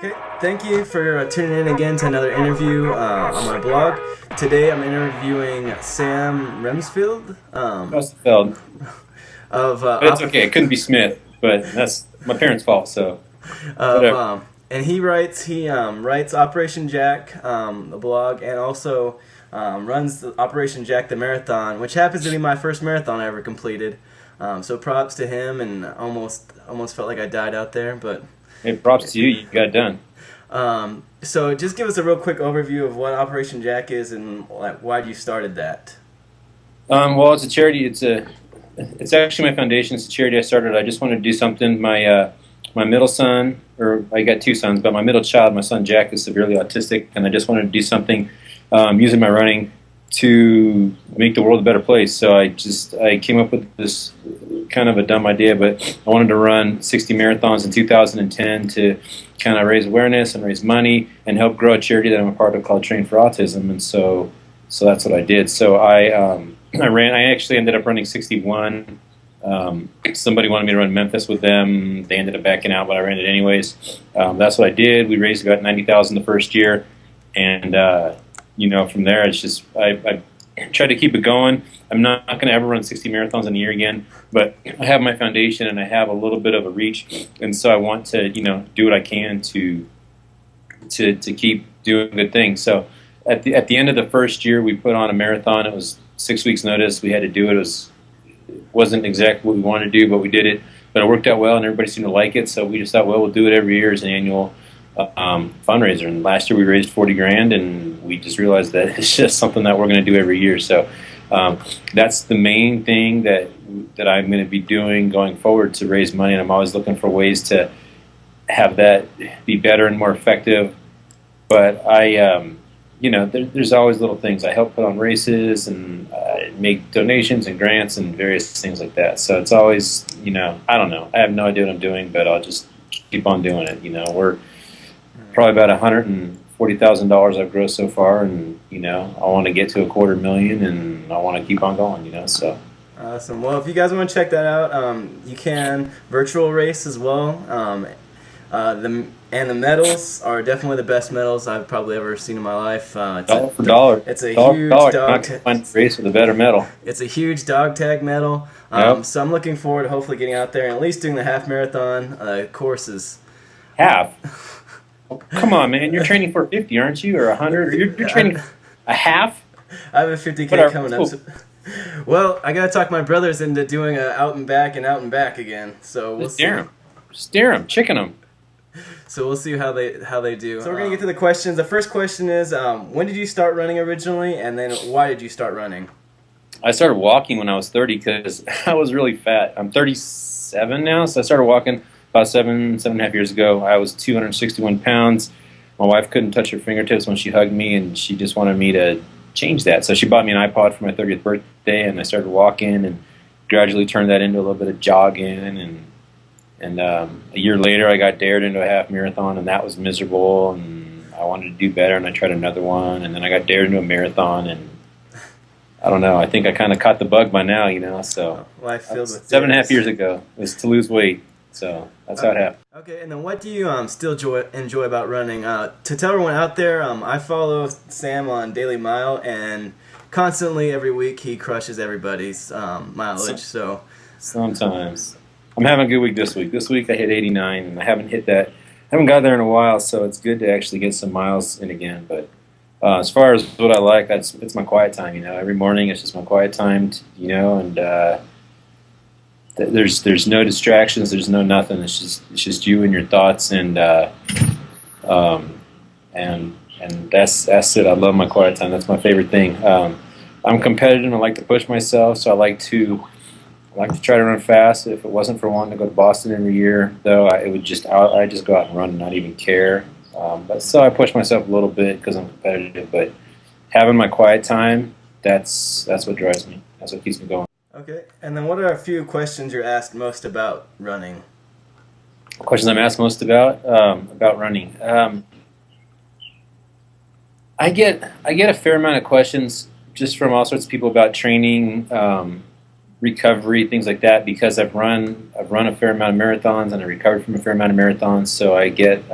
Okay, thank you for tuning in again to another interview on my blog. Today I'm interviewing Sam Remsfield Roosevelt. of But it's okay. It couldn't be Smith, but that's my parents' fault. So of whatever. and he writes Operation Jack, the blog, and also runs the Operation Jack the marathon, which happens to be my first marathon I ever completed. So props to him, and almost felt like I died out there, but. Hey, props to you. You got it done. So just give us a real quick overview of what Operation Jack is and why you started that. Well, it's a charity. It's actually my foundation. It's a charity I started. I just wanted to do something. My middle son, or I got two sons, but my middle child, my son Jack, is severely autistic, and I just wanted to do something using my running to make the world a better place. So I came up with this kind of a dumb idea, but I wanted to run 60 marathons in 2010 to kind of raise awareness and raise money and help grow a charity that I'm a part of called Train for Autism. And so that's what I did. So I actually ended up running 61. Somebody wanted me to run Memphis with them. They ended up backing out, but I ran it anyways. That's what I did. We raised about 90,000 the first year, and from there, it's just I tried to keep it going. I'm not going to ever run 60 marathons in a year again, but I have my foundation and I have a little bit of a reach, and so I want to do what I can to keep doing good things. So at the end of the first year, we put on a marathon. It was 6 weeks notice. We had to do it. Wasn't exactly what we wanted to do, but we did it. But it worked out well, and everybody seemed to like it. So we just thought, well, we'll do it every year as an annual fundraiser. And last year we raised 40 grand, and we just realized that it's just something that we're going to do every year. So that's the main thing that I'm going to be doing going forward to raise money. And I'm always looking for ways to have that be better and more effective. But there's always little things. I help put on races and make donations and grants and various things like that. So it's always, I don't know. I have no idea what I'm doing, but I'll just keep on doing it. We're probably about $140,000 I've grossed so far, and I want to get to $250,000, and I want to keep on going. So. Awesome. Well, if you guys want to check that out, you can virtual race as well. The medals are definitely the best medals I've probably ever seen in my life. Dollar for dollar. It's a Dollar for huge dollar. dog. Not gonna find a race with a better medal. It's a huge dog tag medal. Yep. So I'm looking forward to hopefully getting out there and at least doing the half marathon courses. Half. Oh, come on, man. You're training for 50, aren't you, or 100? You're training a half. I have a 50K Whatever. coming up. Cool. Well, I gotta talk my brothers into doing a out and back again. So we'll Just see. steer them, chicken them. So we'll see how they do. So we're gonna get to the questions. The first question is, when did you start running originally, and then why did you start running? I started walking when I was 30 because I was really fat. I'm 37 now, so I started walking about seven and a half years ago. I was 261 pounds. My wife couldn't touch her fingertips when she hugged me, and she just wanted me to change that. So she bought me an iPod for my 30th birthday, and I started walking and gradually turned that into a little bit of jogging. And a year later, I got dared into a half marathon, and that was miserable, and I wanted to do better, and I tried another one, and then I got dared into a marathon, and I don't know, I think I kind of caught the bug by now, so Life filled with 7.5 years ago. It was to lose weight, so that's how it happened. Okay, and then what do you still enjoy about running? To tell everyone out there, I follow Sam on Daily Mile, and constantly every week he crushes everybody's mileage. So Sometimes. I'm having a good week this week. This week I hit 89, and I haven't hit that. I haven't got there in a while, so it's good to actually get some miles in again. But as far as what I like, it's my quiet time. Every morning it's just my quiet time. And there's no distractions. There's no nothing. It's just you and your thoughts, and that's it. I love my quiet time. That's my favorite thing. I'm competitive. I like to push myself, so I like to try to run fast. If it wasn't for wanting to go to Boston every year, though, I just go out and run and not even care. But so I push myself a little bit because I'm competitive. But having my quiet time, that's what drives me. That's what keeps me going. okay, and then what are a few questions you're asked most about running? Questions I'm asked most about running. I get a fair amount of questions just from all sorts of people about training, recovery, things like that, because I've run a fair amount of marathons and I recovered from a fair amount of marathons, so I get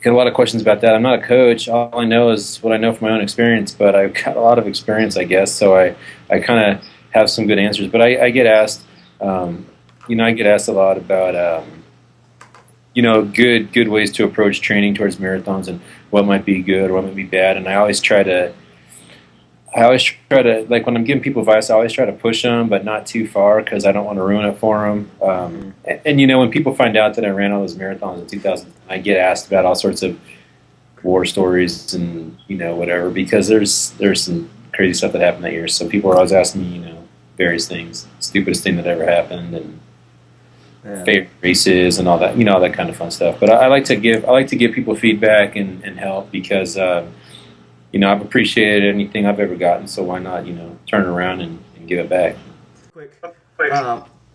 get a lot of questions about that. I'm not a coach. All I know is what I know from my own experience, but I've got a lot of experience, I guess, so I kind of have some good answers. But I get asked, I get asked a lot about, good ways to approach training towards marathons and what might be good or what might be bad. And I always try to, like when I'm giving people advice, I always try to push them, but not too far because I don't want to ruin it for them. And when people find out that I ran all those marathons in 2000, I get asked about all sorts of war stories and whatever, because there's some crazy stuff that happened that year. So people are always asking me, various things, stupidest thing that ever happened, and favorite races and all that, all that kind of fun stuff. But I like to give people feedback and help because I've appreciated anything I've ever gotten, so why not turn around and give it back. Quick.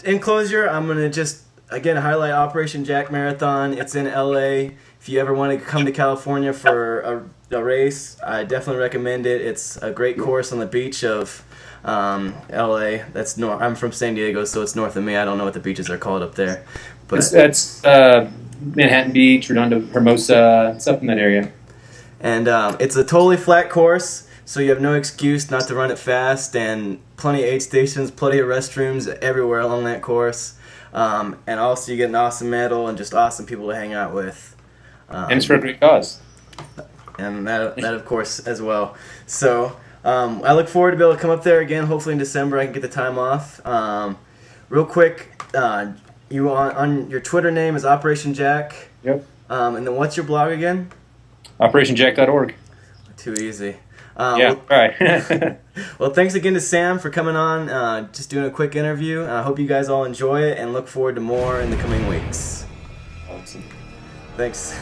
In closure, I'm gonna just again highlight Operation Jack Marathon. It's in LA. If you ever want to come to California for a race, I definitely recommend it. It's a great course on the beach of LA. That's I'm from San Diego, so it's north of me. I don't know what the beaches are called up there, but that's Manhattan Beach, Redondo, Hermosa, it's up in that area. And it's a totally flat course, so you have no excuse not to run it fast, and plenty of aid stations, plenty of restrooms everywhere along that course. And also you get an awesome medal and just awesome people to hang out with. And it's for a great cause. And that of course, as well. So I look forward to be able to come up there again, hopefully in December I can get the time off. Real quick, you on your Twitter name is Operation Jack. Yep. And then what's your blog again? OperationJack.org. Too easy. Right. Well, thanks again to Sam for coming on, just doing a quick interview. I hope you guys all enjoy it and look forward to more in the coming weeks. Awesome. Thanks.